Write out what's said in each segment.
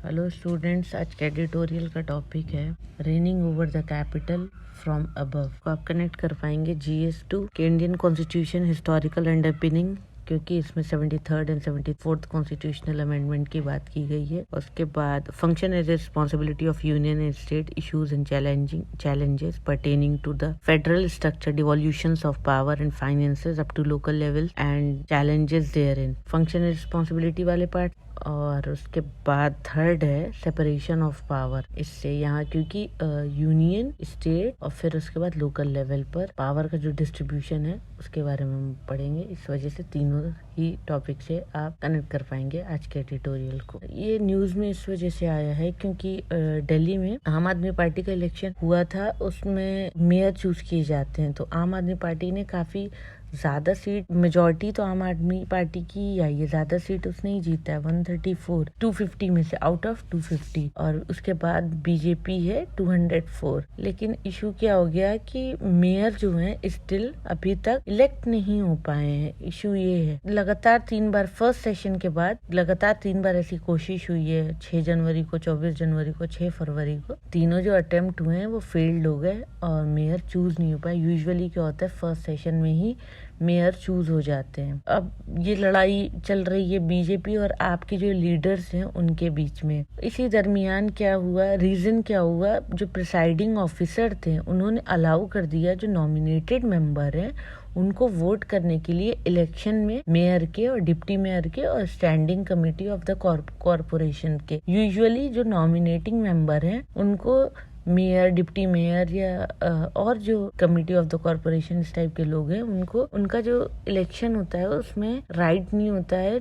Hello students, आज का editorial का टॉपिक है raining over the capital from above. को आप कनेक्ट कर पाएंगे GS2 के इंडियन कॉन्स्टिट्यूशन हिस्टोरिकल अंडरपिनिंग, क्योंकि इसमें 73rd and 74th constitutional amendment की बात की गई है। उसके बाद function as responsibility of union and state issues and challenges pertaining to the federal structure, devolutions of power and finances up to local level and challenges therein। Function and responsibility वाले part. और उसके बाद third है separation of power. इससे यहाँ क्योंकि union, state और फिर उसके बाद लोकल लेवल पर पावर का जो डिस्ट्रीब्यूशन है उसके बारे में हम पढ़ेंगे। इस वजह से तीनों ही टॉपिक से आप कनेक्ट कर पाएंगे आज के एडिटोरियल को। ये न्यूज में इस वजह से आया है क्योंकि दिल्ली में आम आदमी पार्टी का इलेक्शन हुआ था, उसमें मेयर चूज किए जाते हैं। तो आम आदमी पार्टी ने काफी ज्यादा सीट, मेजोरिटी तो आम आदमी पार्टी की आई है, ज्यादा सीट उसने ही जीता है 134 250 में से आउट ऑफ 250। और उसके बाद बीजेपी है 204। लेकिन इशू क्या हो गया कि मेयर जो है स्टिल अभी तक इलेक्ट नहीं हो पाए हैं। इशू ये है लगातार 3 बार फर्स्ट सेशन के बाद लगातार 3 बार ऐसी कोशिश हुई है, 6 जनवरी को, 24 जनवरी को, 6 फरवरी को। तीनों जो अटेम्प्ट हुए हैं वो फेल्ड हो गए और मेयर चूज नहीं हो पाए। यूजुअली क्या होता है, फर्स्ट सेशन में ही मेयर चूज हो जाते हैं। अब ये लड़ाई चल रही है बीजेपी और आपके जो लीडर्स हैं उनके बीच में। इसी दरमियान क्या हुआ, रीजन क्या हुआ, जो प्रिसाइडिंग ऑफिसर थे उन्होंने अलाउ कर दिया जो नॉमिनेटेड मेंबर हैं उनको वोट करने के लिए इलेक्शन में मेयर के और डिप्टी मेयर के और standing committee of the corporation के। यूजुअली जो नॉमिनेटिंग मेंबर हैं उनको मेयर, डिप्टी मेयर या और जो कमेटी ऑफ द कॉरपोरेशन इस टाइप के लोग हैं उनको, उनका जो इलेक्शन होता है उसमें राइट नहीं होता है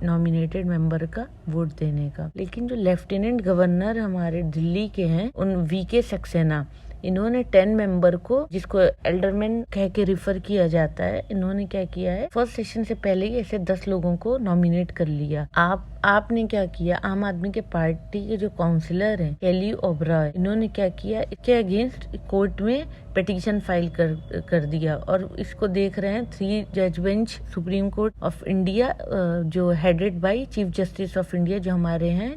नॉमिनेटेड मेंबर का वोट देने का। लेकिन जो लेफ्टिनेंट गवर्नर हमारे दिल्ली के हैं, उन VK सक्सेना, इन्होंने 10 मेंबर को, जिसको एल्डरमैन कह के रिफर किया जाता है, इन्होंने क्या किया है, फर्स्ट सेशन से पहले ही ऐसे 10 लोगों को नॉमिनेट कर लिया। आपने क्या किया, आम आदमी के पार्टी के जो काउंसिलर हैं केली ओबरॉय, इन्होंने क्या किया, इसके अगेंस्ट कोर्ट में पिटीशन फाइल कर दिया। और इसको देख रहे हैं 3 जज bench supreme court of India, जो headed by chief justice of India जो हमारे हैं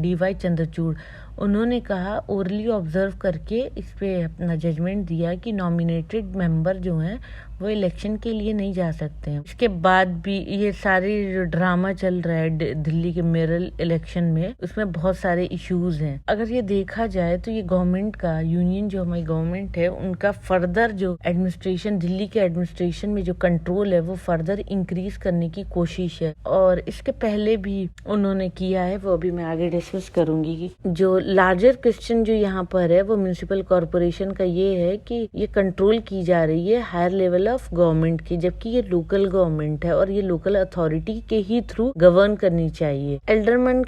DY चंद्रचूड़। उन्होंने कहा, ओरली ऑब्जर्व करके इस पे अपना जजमेंट दिया कि नॉमिनेटेड मेंबर जो हैं वो इलेक्शन के लिए नहीं जा सकते हैं। इसके बाद भी ये सारी जो ड्रामा चल रहा है दिल्ली के मेयर इलेक्शन में, उसमें बहुत सारे इश्यूज हैं। अगर ये देखा जाए तो ये गवर्नमेंट का, यूनियन जो हमारी गवर्नमेंट है उनका फर्दर जो एडमिनिस्ट्रेशन, दिल्ली के एडमिनिस्ट्रेशन में जो कंट्रोल है वो फर्दर इंक्रीज करने की कोशिश है। और इसके पहले भी उन्होंने किया है, वो अभी मैं आगे डिस्कस करूंगी। जो लार्जर क्वेश्चन जो यहाँ पर है वो म्युनिसिपल कॉर्पोरेशन का ये है कि ये कंट्रोल की जा रही है हायर लेवल ऑफ गवर्नमेंट की, जबकि ये लोकल गवर्नमेंट है और ये लोकल अथॉरिटी के ही थ्रू गवर्न करनी चाहिए। एल्डरमैन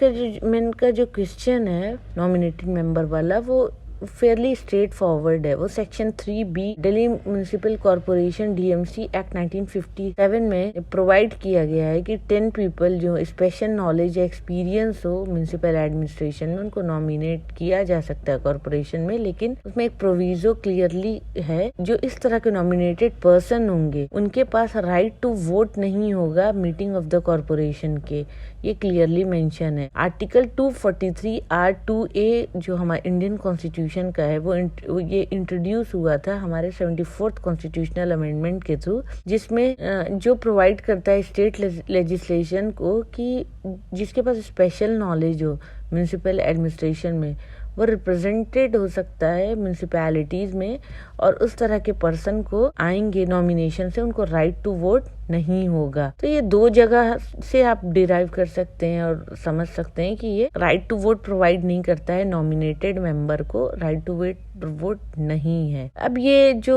का जो क्वेश्चन है नॉमिनेटेड मेंबर वाला, वो फेयरली स्ट्रेट फॉरवर्ड है। वो section 3B Delhi municipal corporation DMC act 1957 में प्रोवाइड किया गया है कि 10 पीपल जो स्पेशल नॉलेज या एक्सपीरियंस हो म्युनिसिपल एडमिनिस्ट्रेशन में उनको नॉमिनेट किया जा सकता है कॉर्पोरेशन में। लेकिन उसमें एक प्रोविजो क्लियरली है, जो इस तरह के नॉमिनेटेड पर्सन होंगे उनके पास राइट टू वोट नहीं होगा मीटिंग ऑफ द कॉर्पोरेशन के। ये क्लियरली मेंशन है। आर्टिकल 243 R2A जो हमारे इंडियन कॉन्स्टिट्यूशन का है, वो ये इंट्रोड्यूस हुआ था हमारे 74th कॉन्स्टिट्यूशनल अमेंडमेंट के थ्रू, जिसमें जो प्रोवाइड करता है स्टेट लेजिस्लेशन को कि जिसके पास स्पेशल नॉलेज हो म्युनिसिपल एडमिनिस्ट्रेशन में, वो रिप्रेजेंटेड हो सकता है म्युनिसिपैलिटीज में, और उस तरह के पर्सन को आएंगे नॉमिनेशन से, उनको राइट टू वोट नहीं होगा। तो ये 2 जगह से आप डिराइव कर सकते हैं और समझ सकते हैं कि ये राइट टू वोट प्रोवाइड नहीं करता है, नॉमिनेटेड मेंबर को राइट टू वोट नहीं है। अब ये जो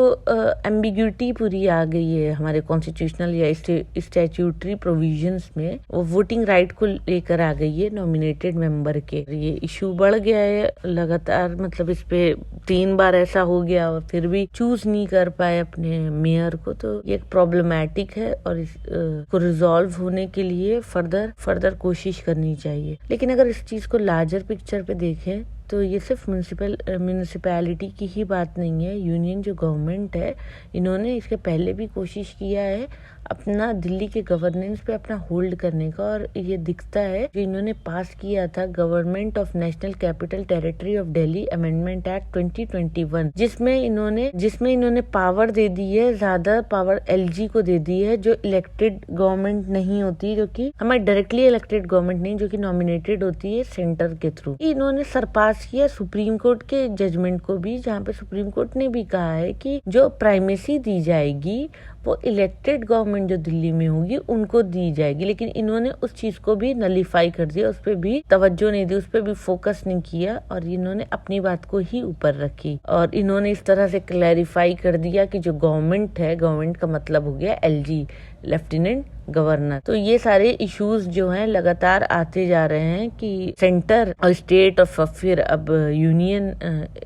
एम्बिग्यूटी पूरी आ गई है हमारे कॉन्स्टिट्यूशनल या स्टैट्यूटरी प्रोविजंस में, वो वोटिंग राइट को लेकर आ गई है नॉमिनेटेड मेंबर के। ये इशू बढ़ गया है लगातार, मतलब इस पे 3 बार ऐसा हो गया और फिर भी चूज नहीं कर पाए अपने मेयर को। तो ये एक प्रॉब्लमैटिक है और इसको रिजॉल्व होने के लिए फर्दर कोशिश करनी चाहिए। लेकिन अगर इस चीज को लार्जर पिक्चर पे देखें तो ये सिर्फ म्यूनिसिपैलिटी की ही बात नहीं है। यूनियन जो गवर्नमेंट है, इन्होंने इसके पहले भी कोशिश किया है अपना दिल्ली के गवर्नेंस पे अपना होल्ड करने का। और ये दिखता है जो इन्होंने पास किया था government of national capital territory of Delhi amendment act 2021, जिसमें इन्होंने पावर दे दी है, ज्यादा पावर एलजी को दे दी है, जो इलेक्टेड गवर्नमेंट नहीं होती, जो कि हमारी डायरेक्टली इलेक्टेड गवर्नमेंट नहीं, जो कि नॉमिनेटेड होती है सेंटर के थ्रू। इन्होंने सरपास किया सुप्रीम कोर्ट के जजमेंट को भी, जहाँ पे सुप्रीम कोर्ट ने भी कहा है कि जो प्राइमेसी दी जाएगी वो इलेक्टेड गवर्नमेंट जो दिल्ली में होगी उनको दी जाएगी। लेकिन इन्होंने उस चीज को भी नलीफाई कर दिया, उस पर भी तवज्जो नहीं दी, उस पर भी फोकस नहीं किया और इन्होंने अपनी बात को ही ऊपर रखी। और इन्होंने इस तरह से क्लैरिफाई कर दिया कि जो गवर्नमेंट है, गवर्नमेंट का मतलब हो गया एलजी, लेफ्टिनेंट गवर्नर। तो ये सारे इश्यूज जो हैं लगातार आते जा रहे हैं कि सेंटर और स्टेट और फिर अब यूनियन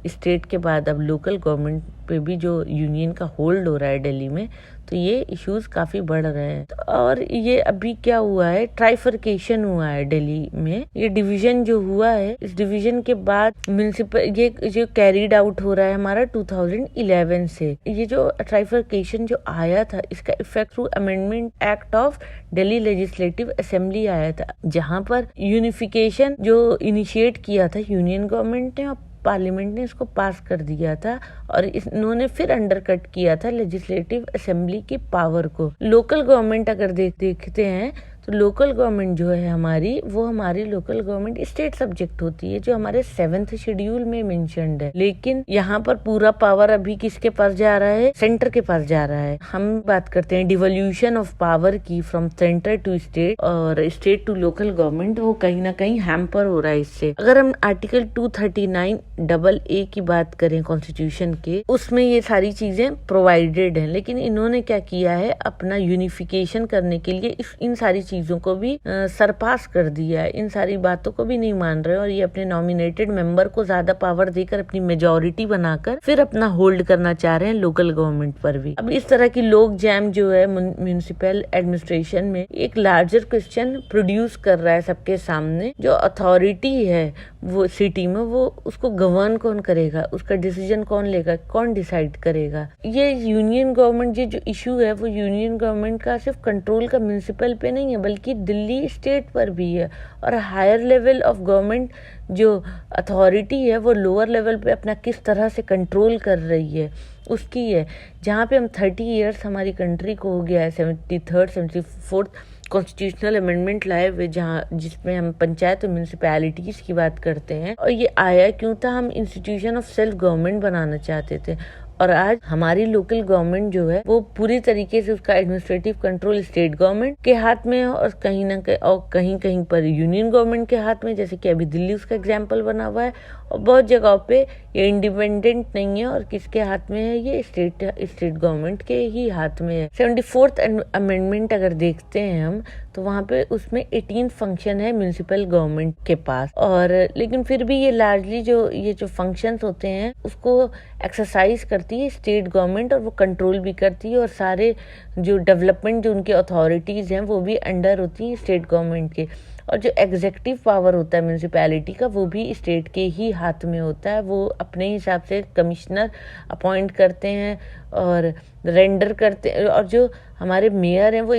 स्टेट के बाद अब लोकल गवर्नमेंट पे भी जो यूनियन का होल्ड हो रहा है दिल्ली में, तो ये इश्यूज काफी बढ़ रहे हैं। और ये अभी क्या हुआ है, ट्राइफर्केशन हुआ है दिल्ली में, ये डिवीजन जो हुआ है, इस डिवीजन के बाद म्युनिसिपल ये जो कैरीड आउट हो रहा है हमारा 2011 से। ये जो ट्राइफर्केशन जो आया था, इसका effect through amendment act of Delhi legislative assembly आया था, जहाँ पर यूनिफिकेशन जो इनिशिएट किया था यूनियन गवर्नमेंट ने और पार्लियामेंट ने इसको पास कर दिया था। और इन्होंने फिर अंडरकट किया था लेजिस्लेटिव असेंबली की पावर को। लोकल गवर्नमेंट अगर देखते हैं तो लोकल गवर्नमेंट जो है हमारी, वो हमारी लोकल गवर्नमेंट स्टेट सब्जेक्ट होती है, जो हमारे 7th शेड्यूल में मेंशन्ड है। लेकिन यहाँ पर पूरा पावर अभी किसके पास जा रहा है, सेंटर के पास जा रहा है। हम बात करते हैं डिवोल्यूशन ऑफ पावर की फ्रॉम सेंटर टू स्टेट और स्टेट टू लोकल गवर्नमेंट, वो कहीं ना कहीं हैम्पर हो रहा है इससे। अगर हम आर्टिकल 239AA की बात करें कॉन्स्टिट्यूशन के, उसमें ये सारी चीजें प्रोवाइडेड है। लेकिन इन्होंने क्या किया है, अपना यूनिफिकेशन करने के लिए इन सारी चीजों को भी सरपास कर दिया है, इन सारी बातों को भी नहीं मान रहे और ये अपने नॉमिनेटेड मेंबर को ज्यादा पावर देकर अपनी मेजोरिटी बनाकर फिर अपना होल्ड करना चाह रहे हैं लोकल गवर्नमेंट पर भी। अब इस तरह की लोक जैम जो है म्युनिसिपल एडमिनिस्ट्रेशन में एक लार्जर क्वेश्चन प्रोड्यूस कर रहा है सबके सामने। जो अथॉरिटी है वो सिटी में, वो उसको गवर्न कौन करेगा, उसका डिसीजन कौन लेगा, कौन डिसाइड करेगा। ये यूनियन गवर्नमेंट जो इशू है वो यूनियन गवर्नमेंट का सिर्फ कंट्रोल का म्युनिसिपल पे नहीं है, बल्कि दिल्ली स्टेट पर भी है। और हायर लेवल ऑफ गवर्नमेंट जो अथॉरिटी है वो लोअर लेवल पे अपना किस तरह से कंट्रोल कर रही है उसकी है। जहाँ पे हम 30 इयर्स हमारी कंट्री को हो गया है, 73rd 74th कॉन्स्टिट्यूशनल अमेंडमेंट लाए हुए, जहाँ जिसमें हम पंचायत और म्यूनिसिपैलिटीज की बात करते हैं। और ये आया क्यों था, हम इंस्टीट्यूशन ऑफ सेल्फ गवर्नमेंट बनाना चाहते थे। और आज हमारी लोकल गवर्नमेंट जो है वो पूरी तरीके से उसका एडमिनिस्ट्रेटिव कंट्रोल स्टेट गवर्नमेंट के हाथ में है और कहीं कहीं पर यूनियन गवर्नमेंट के हाथ में, जैसे कि अभी दिल्ली उसका एग्जाम्पल बना हुआ है। और बहुत जगहों पे ये इंडिपेंडेंट नहीं है और किसके हाथ में है, ये स्टेट गवर्नमेंट के ही हाथ में है। 74th अमेंडमेंट अगर देखते हैं हम तो वहाँ पे उसमें 18 फंक्शन है म्यूनिसिपल गवर्नमेंट के पास। और लेकिन फिर भी ये लार्जली जो फंक्शंस होते हैं उसको एक्सरसाइज करती है स्टेट गवर्नमेंट और वो कंट्रोल भी करती है। और सारे जो डेवलपमेंट जो उनके अथॉरिटीज हैं वो भी अंडर होती है स्टेट गवर्नमेंट के। और जो एग्जीक्यूटिव पावर होता है म्यूनिसिपैलिटी का वो भी स्टेट के ही हाथ में होता है। वो अपने हिसाब से कमिश्नर अपॉइंट करते हैं और रेंडर करते हैं। और जो हमारे मेयर हैं वो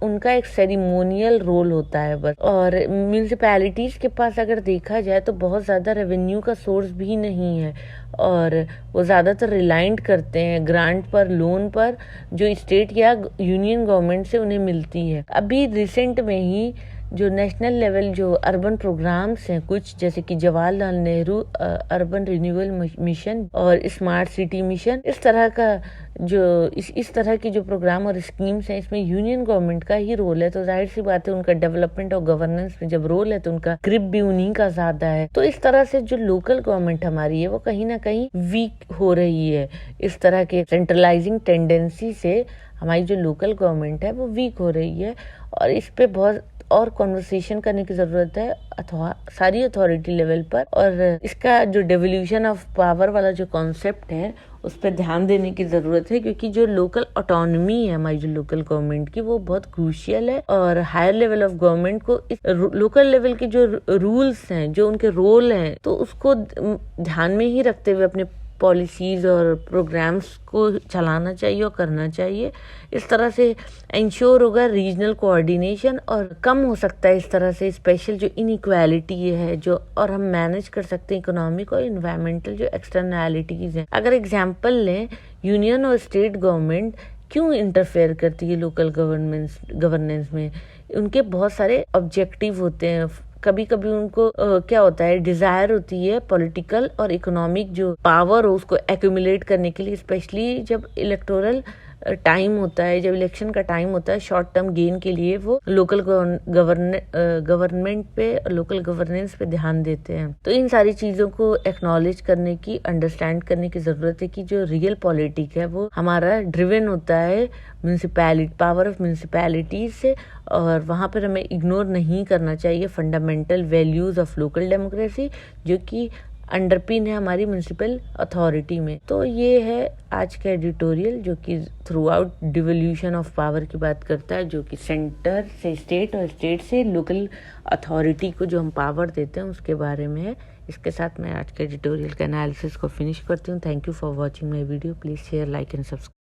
उनका एक सेरिमोनियल रोल होता है बस। और म्यूनिसिपैलिटीज के पास अगर देखा जाए तो बहुत ज़्यादा रेवेन्यू का सोर्स भी नहीं है और वो ज़्यादातर रिलायंट करते हैं ग्रांट पर, लोन पर, जो स्टेट या यूनियन गवर्नमेंट से उन्हें मिलती है। अभी रिसेंट में ही जो नेशनल लेवल जो अर्बन प्रोग्राम्स हैं कुछ, जैसे कि Jawaharlal Nehru urban renewal mission और स्मार्ट सिटी मिशन, इस तरह का जो इस तरह की जो प्रोग्राम और स्कीम्स हैं, इसमें यूनियन गवर्नमेंट का ही रोल है। तो जाहिर सी बात है उनका डेवलपमेंट और गवर्नेंस में जब रोल है तो उनका ग्रिप भी उन्हीं का ज्यादा है। तो इस तरह से जो लोकल गवर्नमेंट हमारी है वो कहीं ना कहीं वीक हो रही है। इस तरह के सेंट्रलाइजिंग टेंडेंसी से हमारी जो लोकल गवर्नमेंट है वो वीक हो रही है और इस पे बहुत और कॉन्वर्सेशन करने की जरूरत है सारी अथॉरिटी लेवल पर। और इसका जो डेवोल्यूशन ऑफ पावर वाला जो कॉन्सेप्ट है उस पर ध्यान देने की जरूरत है, क्योंकि जो लोकल ऑटोनॉमी है हमारी जो लोकल गवर्नमेंट की वो बहुत क्रूशियल है। और हायर लेवल ऑफ गवर्नमेंट को इस लोकल लेवल के जो रूल्स हैं, जो उनके रोल हैं, तो उसको ध्यान में ही रखते हुए अपने पॉलिसीज़ और प्रोग्राम्स को चलाना चाहिए और करना चाहिए। इस तरह से इंश्योर होगा रीजनल कोऑर्डिनेशन और कम हो सकता है इस तरह से स्पेशल जो इनइक्वालिटी है जो, और हम मैनेज कर सकते हैं इकोनॉमिक और इन्वायरमेंटल जो एक्सटर्नैलिटीज़ हैं। अगर एग्जांपल लें, यूनियन और स्टेट गवर्नमेंट क्यों इंटरफेयर करती है लोकल गवर्नेंस में? उनके बहुत सारे ऑब्जेक्टिव होते हैं। कभी कभी उनको क्या होता है, डिजायर होती है पॉलिटिकल और इकोनॉमिक जो पावर हो उसको एक्यूमुलेट करने के लिए, स्पेशली जब इलेक्टोरल टाइम होता है, जब इलेक्शन का टाइम होता है, शॉर्ट टर्म गेन के लिए वो लोकल गवर्नमेंट पे, लोकल गवर्नेंस पे ध्यान देते हैं। तो इन सारी चीज़ों को एक्नॉलेज करने की, अंडरस्टैंड करने की ज़रूरत है कि जो रियल पॉलिटिक है वो हमारा ड्रिवन होता है म्यूनसिपैलिटी, पावर ऑफ म्यूनसिपैलिटीज से, और वहाँ पर हमें इग्नोर नहीं करना चाहिए fundamental values of local democracy जो कि अंडरपिन है हमारी म्यूनसिपल अथॉरिटी में। तो ये है आज का एडिटोरियल जो कि through out devolution of power की बात करता है, जो कि सेंटर से स्टेट और स्टेट से लोकल अथॉरिटी को जो हम पावर देते हैं उसके बारे में है। इसके साथ मैं आज के एडिटोरियल का एनालिसिस को फिनिश करती हूँ। Thank you for watching my video. Please share, like and subscribe.